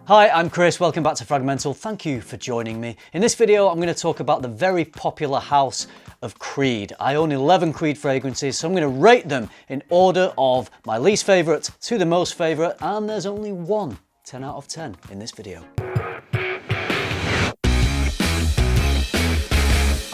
Hi, I'm Chris, welcome back to FRAG-MENTAL. Thank you for joining me. In this video, I'm going to talk about the very popular house of Creed. I own 11 Creed fragrances, so I'm going to rate them in order of my least favourite to the most favourite, and there's only one 10 out of 10 in this video.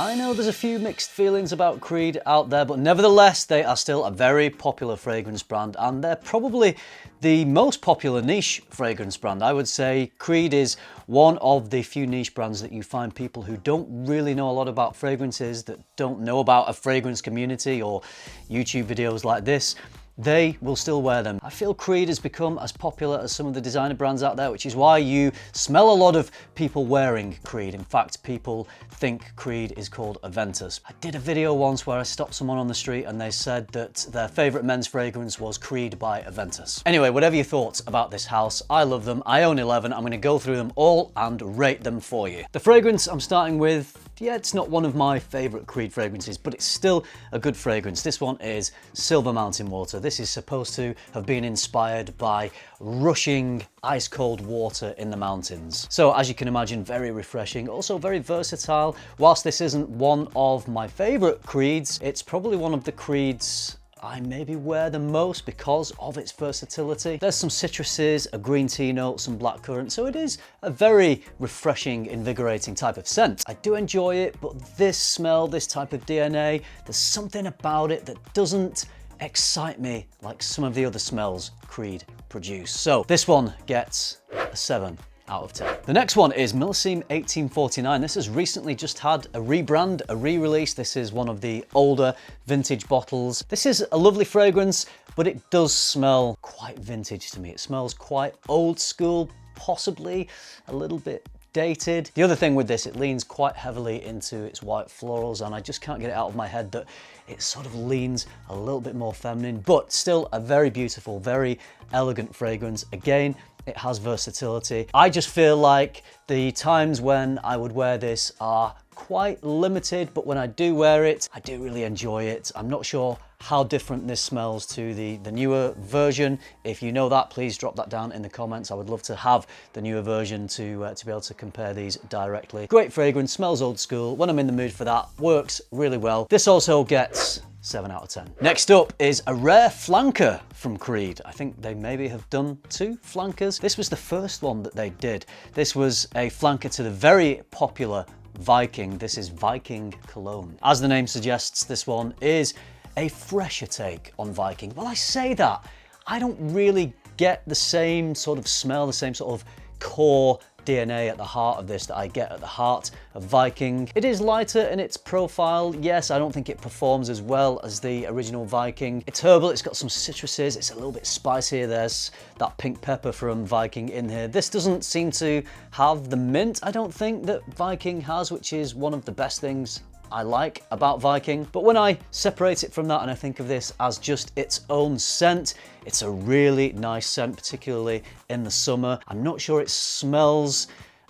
I know there's a few mixed feelings about Creed out there, but nevertheless, they are still a very popular fragrance brand, and they're probably the most popular niche fragrance brand. I would say Creed is one of the few niche brands that you find people who don't really know a lot about fragrances, that don't know about a fragrance community or YouTube videos like this. They will still wear them. I feel Creed has become as popular as some of the designer brands out there, which is why you smell a lot of people wearing Creed. In fact, people think Creed is called Aventus. I did a video once where I stopped someone on the street and they said that their favorite men's fragrance was Creed by Aventus. Anyway, whatever your thoughts about this house, I love them. I own 11. I'm going to go through them all and rate them for you. The fragrance I'm starting with, yeah, it's not one of my favorite Creed fragrances, but it's still a good fragrance. This one is Silver Mountain Water. This is supposed to have been inspired by rushing ice cold water in the mountains. So as you can imagine, very refreshing, also very versatile. Whilst this isn't one of my favorite Creeds, it's probably one of the Creeds I maybe wear the most because of its versatility. There's some citruses, a green tea note, some blackcurrant, so it is a very refreshing, invigorating type of scent. I do enjoy it, but this smell, this type of DNA, there's something about it that doesn't excite me like some of the other smells Creed produce. So this one gets a 7 out of 10. The next one is Millésime 1849. This has recently just had a rebrand, a re-release. This is one of the older vintage bottles. This is a lovely fragrance, but it does smell quite vintage to me. It smells quite old school, possibly a little bit dated. The other thing with this, it leans quite heavily into its white florals, and I just can't get it out of my head that it sort of leans a little bit more feminine, but still a very beautiful, very elegant fragrance. Again, it has versatility. I just feel like the times when I would wear this are quite limited, but when I do wear it, I do really enjoy it. I'm not sure how different this smells to the newer version. If you know that, please drop that down in the comments. I would love to have the newer version to be able to compare these directly. Great fragrance, smells old school. When I'm in the mood for that, works really well. This also gets 7 out of 10. Next up is a rare flanker from Creed. I think they maybe have done 2 flankers. This was the first one that they did. This was a flanker to the very popular Viking. This is Viking cologne. As the name suggests, this one is a fresher take on Viking. Well, I say that, I don't really get the same sort of smell, the same sort of core DNA at the heart of this that I get at the heart of Viking. It is lighter in its profile. Yes, I don't think it performs as well as the original Viking. It's herbal, it's got some citruses, it's a little bit spicier. There's that pink pepper from Viking in here. This doesn't seem to have the mint, I don't think, that Viking has, which is one of the best things I like about Viking. But when I separate it from that and I think of this as just its own scent, it's a really nice scent, particularly in the summer. I'm not sure it smells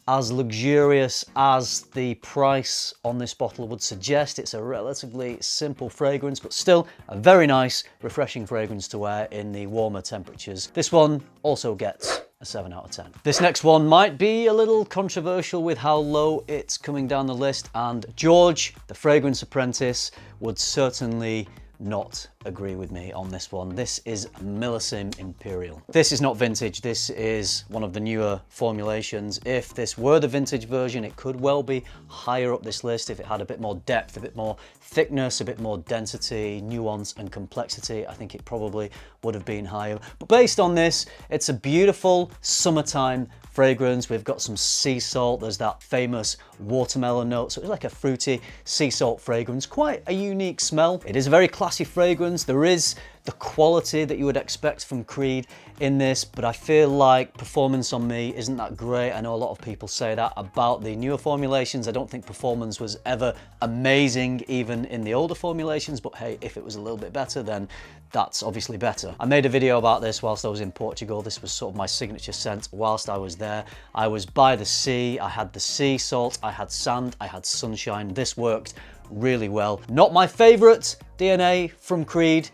as luxurious as the price on this bottle would suggest. It's a relatively simple fragrance, but still a very nice, refreshing fragrance to wear in the warmer temperatures. This one also gets a 7 out of 10. This next one might be a little controversial with how low it's coming down the list, and George, the fragrance apprentice, would certainly not agree with me on this one. This is Millésime Imperial. This is not vintage, this is one of the newer formulations. If this were the vintage version, it could well be higher up this list if it had a bit more depth, a bit more thickness, a bit more density, nuance and complexity. I think it probably would have been higher. But based on this, it's a beautiful summertime fragrance. We've got some sea salt, there's that famous watermelon note, so it's like a fruity sea salt fragrance, quite a unique smell. It is a very classy fragrance. There is the quality that you would expect from Creed in this, but I feel like performance on me isn't that great. I know a lot of people say that about the newer formulations. I don't think performance was ever amazing even in the older formulations, but hey, if it was a little bit better, then that's obviously better. I made a video about this whilst I was in Portugal. This was sort of my signature scent whilst I was there. I was by the sea, I had the sea salt, I had sand, I had sunshine. This worked really well. Not my favorite DNA from Creed,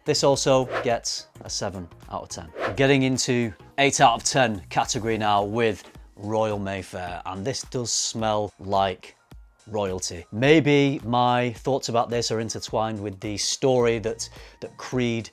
This also gets a 7 out of 10. We're getting into 8 out of 10 category now with Royal Mayfair, and this does smell like royalty. Maybe my thoughts about this are intertwined with the story that Creed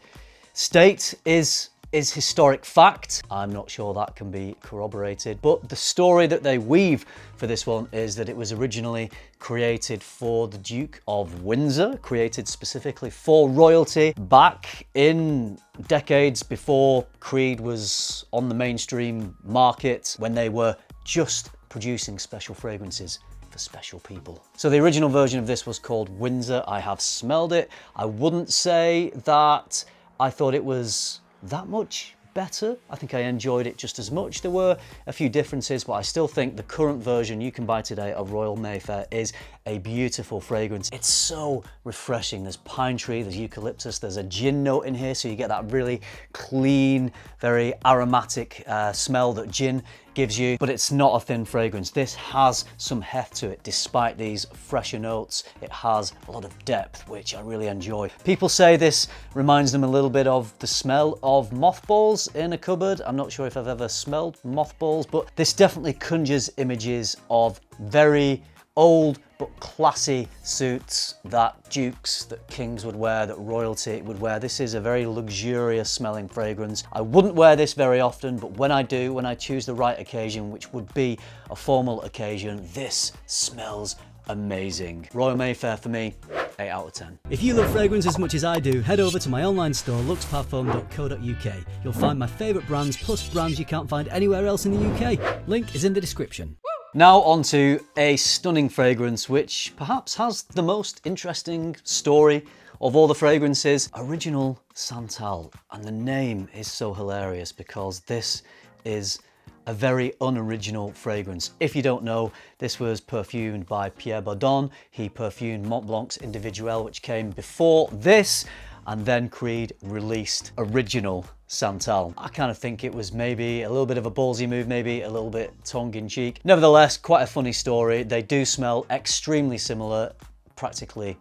state is historic fact. I'm not sure that can be corroborated, but the story that they weave for this one is that it was originally created for the Duke of Windsor, created specifically for royalty back in decades before Creed was on the mainstream market, when they were just producing special fragrances for special people. So the original version of this was called Windsor. I have smelled it. I wouldn't say that I thought it was that much better. I think I enjoyed it just as much. There were a few differences, but I still think the current version you can buy today of Royal Mayfair is a beautiful fragrance. It's so refreshing. There's pine tree, there's eucalyptus, there's a gin note in here, so you get that really clean, very aromatic smell that gin gives you, but it's not a thin fragrance. This has some heft to it. Despite these fresher notes, it has a lot of depth, which I really enjoy. People say this reminds them a little bit of the smell of mothballs in a cupboard. I'm not sure if I've ever smelled mothballs, but this definitely conjures images of very old but classy suits that dukes, that kings would wear, that royalty would wear. This is a very luxurious smelling fragrance. I wouldn't wear this very often, but when I do, when I choose the right occasion, which would be a formal occasion, this smells amazing. Royal Mayfair for me, 8 out of 10. If you love fragrance as much as I do, head over to my online store luxparfum.co.uk. You'll find my favourite brands plus brands you can't find anywhere else in the UK. Link is in the description. Now onto a stunning fragrance which perhaps has the most interesting story of all the fragrances. Original Santal, and the name is so hilarious because this is a very unoriginal fragrance. If you don't know, this was perfumed by Pierre Bourdon. He perfumed Montblanc's Individuel, which came before this, and then Creed released Original Santal. I kind of think it was maybe a little bit of a ballsy move, maybe a little bit tongue-in-cheek. Nevertheless, quite a funny story. They do smell extremely similar, practically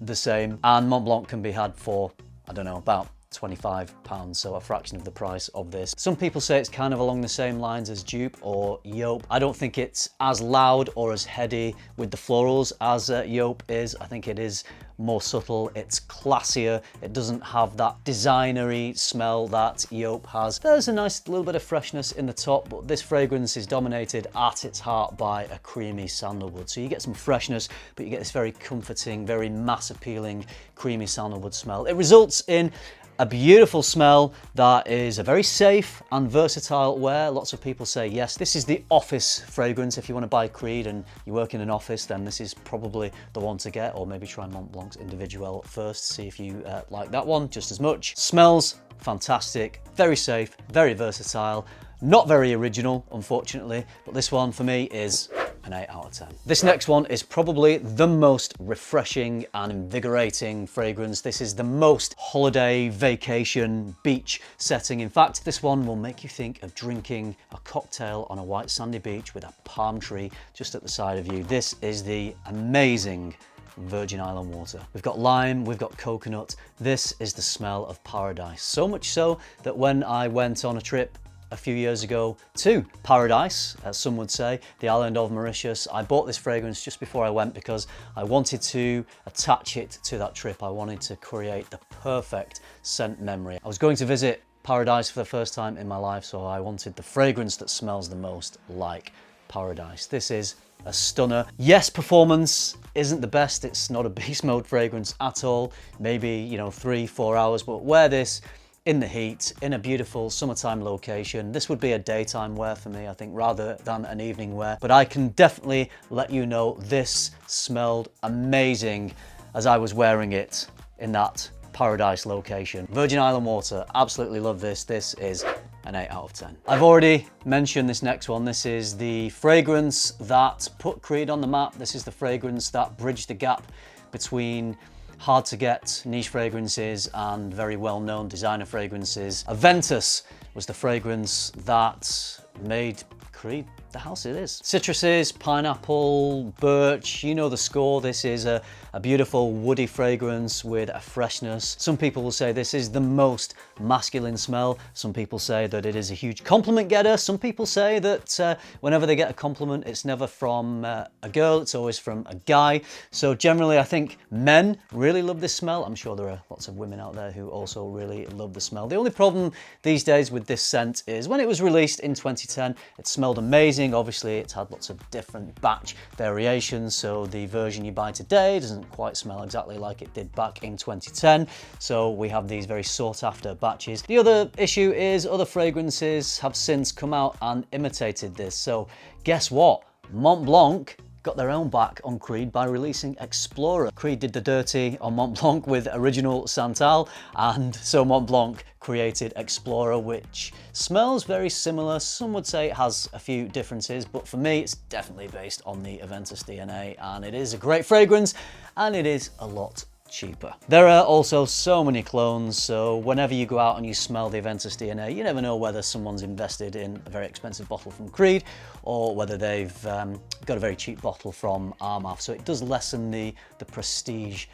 the same, and Montblanc can be had for, I don't know, about £25, so a fraction of the price of this. Some people say it's kind of along the same lines as Dupe or Yope. I don't think it's as loud or as heady with the florals as Yope is. I think it is more subtle, it's classier, it doesn't have that designery smell that Yope has. There's a nice little bit of freshness in the top, but this fragrance is dominated at its heart by a creamy sandalwood. So you get some freshness, but you get this very comforting, very mass appealing creamy sandalwood smell. It results in a beautiful smell that is a very safe and versatile wear. Lots of people say, yes, this is the office fragrance. If you want to buy Creed and you work in an office, then this is probably the one to get, or maybe try Montblanc's Individuel first, see if you like that one just as much. Smells fantastic, very safe, very versatile, not very original, unfortunately, but this one for me is an 8 out of 10. This next one is probably the most refreshing and invigorating fragrance. This is the most holiday, vacation, beach setting. In fact, this one will make you think of drinking a cocktail on a white sandy beach with a palm tree just at the side of you. This is the amazing Virgin Island water. We've got lime, we've got coconut. This is the smell of paradise. So much so that when I went on a trip a few years ago to paradise, as some would say, the island of Mauritius, I bought this fragrance just before I went because I wanted to attach it to that trip. I wanted to create the perfect scent memory. I was going to visit paradise for the first time in my life, so I wanted the fragrance that smells the most like paradise. This is a stunner. Yes, performance isn't the best. It's not a beast mode fragrance at all. Maybe, 3-4 hours, but wear this in the heat, in a beautiful summertime location. This would be a daytime wear for me, I think, rather than an evening wear. But I can definitely let you know this smelled amazing as I was wearing it in that paradise location. Virgin Island water, absolutely love this. This is an 8 out of 10. I've already mentioned this next one. This is the fragrance that put Creed on the map. This is the fragrance that bridged the gap between hard to get niche fragrances and very well-known designer fragrances. Aventus was the fragrance that made Creed the house it is. Citruses, pineapple, birch, you know the score. This is a beautiful woody fragrance with a freshness. Some people will say this is the most masculine smell. Some people say that it is a huge compliment getter. Some people say that whenever they get a compliment, it's never from a girl, it's always from a guy. So generally, I think men really love this smell. I'm sure there are lots of women out there who also really love the smell. The only problem these days with this scent is when it was released in 2010, it smelled amazing. Obviously, it's had lots of different batch variations, so the version you buy today doesn't quite smell exactly like it did back in 2010. So we have these very sought after batches. The other issue is other fragrances have since come out and imitated this. So guess what? Mont Blanc got their own back on Creed by releasing Explorer. Creed did the dirty on Mont Blanc with original Santal, and so Mont Blanc created Explorer, which smells very similar. Some would say it has a few differences, but for me, it's definitely based on the Aventus DNA, and it is a great fragrance, and it is a lot cheaper. There are also so many clones, so whenever you go out and you smell the Aventus DNA, you never know whether someone's invested in a very expensive bottle from Creed or whether they've got a very cheap bottle from Armagh. So it does lessen the prestige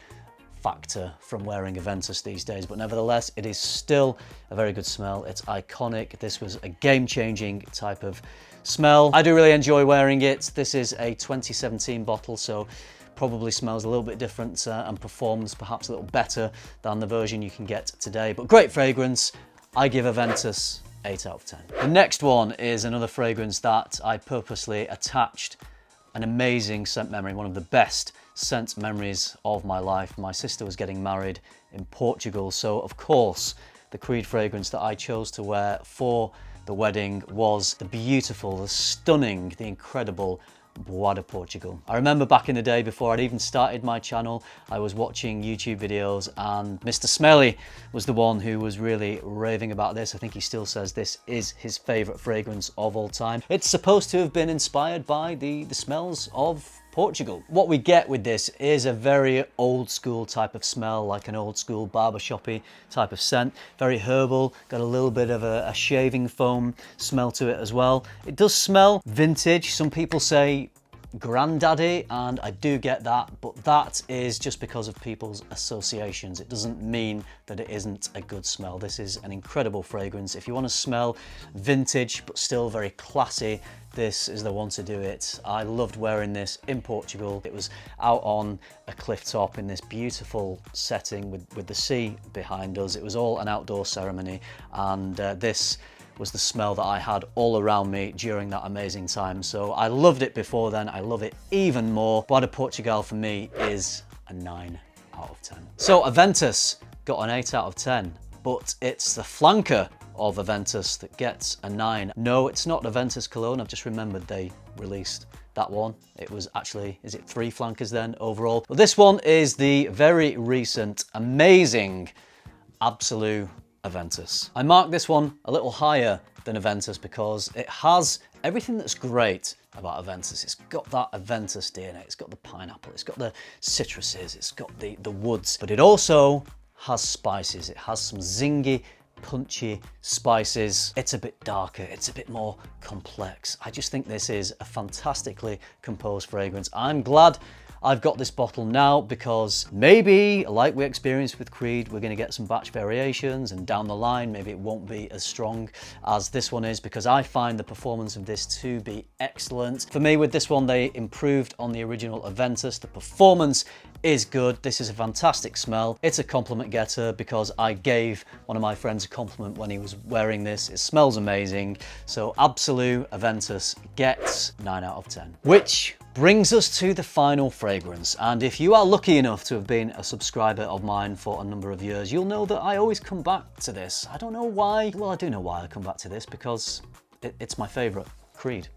factor from wearing Aventus these days, but nevertheless, it is still a very good smell. It's iconic. This was a game-changing type of smell. I do really enjoy wearing it. This is a 2017 bottle, so probably smells a little bit different and performs perhaps a little better than the version you can get today, but great fragrance. I give Aventus 8 out of 10. The next one is another fragrance that I purposely attached an amazing scent memory, one of the best scent memories of my life. My sister was getting married in Portugal, so of course the Creed fragrance that I chose to wear for the wedding was the beautiful, the stunning, the incredible Bois de Portugal. I remember back in the day, before I'd even started my channel, I was watching YouTube videos and Mr. Smelly was the one who was really raving about this. I think he still says this is his favorite fragrance of all time. It's supposed to have been inspired by the smells of Portugal. What we get with this is a very old school type of smell, like an old school barbershoppy type of scent. Very herbal, got a little bit of a shaving foam smell to it as well. It does smell vintage. Some people say granddaddy, and I do get that, but that is just because of people's associations. It doesn't mean that it isn't a good smell. This is an incredible fragrance. If you want to smell vintage but still very classy, this is the one to do it. I loved wearing this in Portugal. It was out on a cliff top in this beautiful setting with the sea behind us. It was all an outdoor ceremony, and this was the smell that I had all around me during that amazing time. So I loved it before then. I love it even more. Bois de Portugal for me is a 9 out of 10. So Aventus got an 8 out of 10, but it's the flanker of Aventus that gets a 9. No, it's not Aventus cologne. I've just remembered they released that one. It was actually, is it 3 flankers then overall? But this one is the very recent, amazing Absolu Aventus. I marked this one a little higher than Aventus because it has everything that's great about Aventus. It's got that Aventus DNA, it's got the pineapple, it's got the citruses, it's got the woods, but it also has spices. It has some zingy, punchy spices. It's a bit darker, it's a bit more complex. I just think this is a fantastically composed fragrance. I'm glad I've got this bottle now because maybe, like we experienced with Creed, we're going to get some batch variations, and down the line maybe it won't be as strong as this one is, because I find the performance of this to be excellent. For me, with this one, they improved on the original Aventus. The performance is good. This is a fantastic smell. It's a compliment getter because I gave one of my friends a compliment when he was wearing this. It smells amazing. So Absolu Aventus gets 9 out of 10. Which brings us to the final fragrance. And if you are lucky enough to have been a subscriber of mine for a number of years, you'll know that I always come back to this. I don't know why. Well, I do know why I come back to this, because it's my favorite Creed.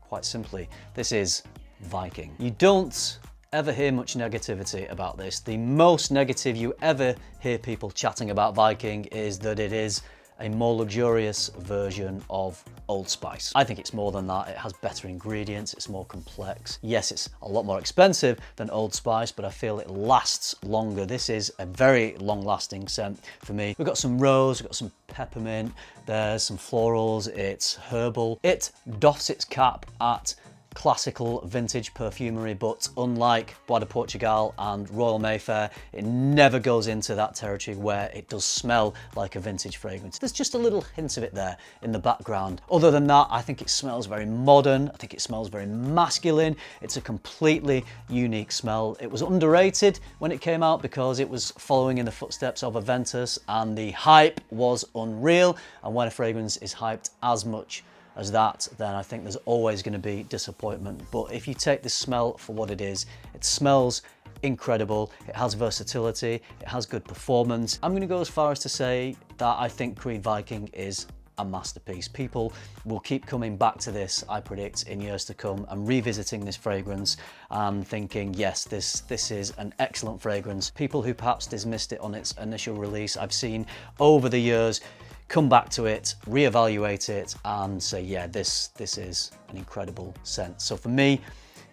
Quite simply, this is Viking. You don't ever hear much negativity about this. The most negative you ever hear people chatting about Viking is that it is a more luxurious version of Old Spice. I think it's more than that. It has better ingredients, it's more complex. Yes, it's a lot more expensive than Old Spice, but I feel it lasts longer. This is a very long-lasting scent for me. We've got some rose, we've got some peppermint, there's some florals, it's herbal. It doffs its cap at classical vintage perfumery, but unlike Bois de Portugal and Royal Mayfair, it never goes into that territory where it does smell like a vintage fragrance. There's just a little hint of it there in the background. Other than that, I think it smells very modern. I think it smells very masculine. It's a completely unique smell. It was underrated when it came out because it was following in the footsteps of Aventus, and the hype was unreal. And when a fragrance is hyped as much as that, then I think there's always going to be disappointment. But if you take this smell for what it is, it smells incredible, it has versatility, it has good performance. I'm going to go as far as to say that I think Creed Viking is a masterpiece. People will keep coming back to this, I predict, in years to come, and revisiting this fragrance and thinking, yes, this is an excellent fragrance. People who perhaps dismissed it on its initial release, I've seen over the years come back to it, reevaluate it, and say, yeah, this is an incredible scent. So for me,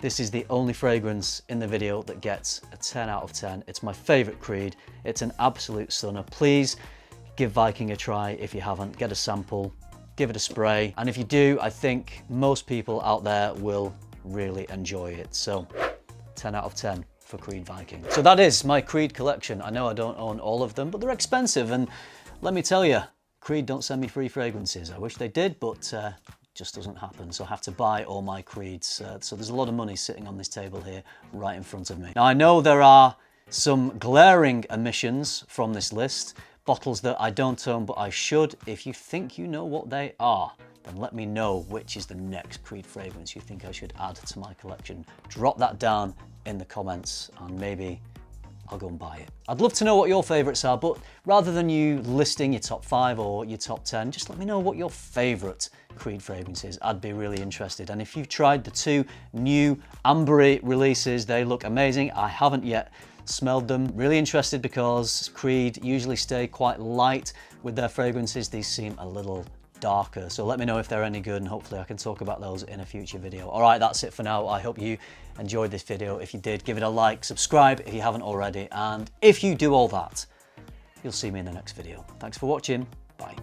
this is the only fragrance in the video that gets a 10 out of 10. It's my favorite Creed. It's an absolute stunner. Please give Viking a try if you haven't. Get a sample, give it a spray. And if you do, I think most people out there will really enjoy it. So 10 out of 10 for Creed Viking. So that is my Creed collection. I know I don't own all of them, but they're expensive. And let me tell you, Creed don't send me free fragrances. I wish they did, but just doesn't happen. So I have to buy all my Creeds. So there's a lot of money sitting on this table here right in front of me. Now I know there are some glaring omissions from this list, bottles that I don't own but I should. If you think you know what they are, then let me know which is the next Creed fragrance you think I should add to my collection. Drop that down in the comments and maybe I'll go and buy it. I'd love to know what your favourites are, but rather than you listing your top 5 or your top 10, just let me know what your favourite Creed fragrance is. I'd be really interested. And if you've tried the 2 new ambery releases, they look amazing. I haven't yet smelled them. Really interested because Creed usually stay quite light with their fragrances. These seem a little darker, so let me know if they're any good and hopefully I can talk about those in a future video. All right, that's it for now. I hope you enjoyed this video. If you did, give it a like, subscribe if you haven't already, and if you do all that, you'll see me in the next video. Thanks for watching. Bye.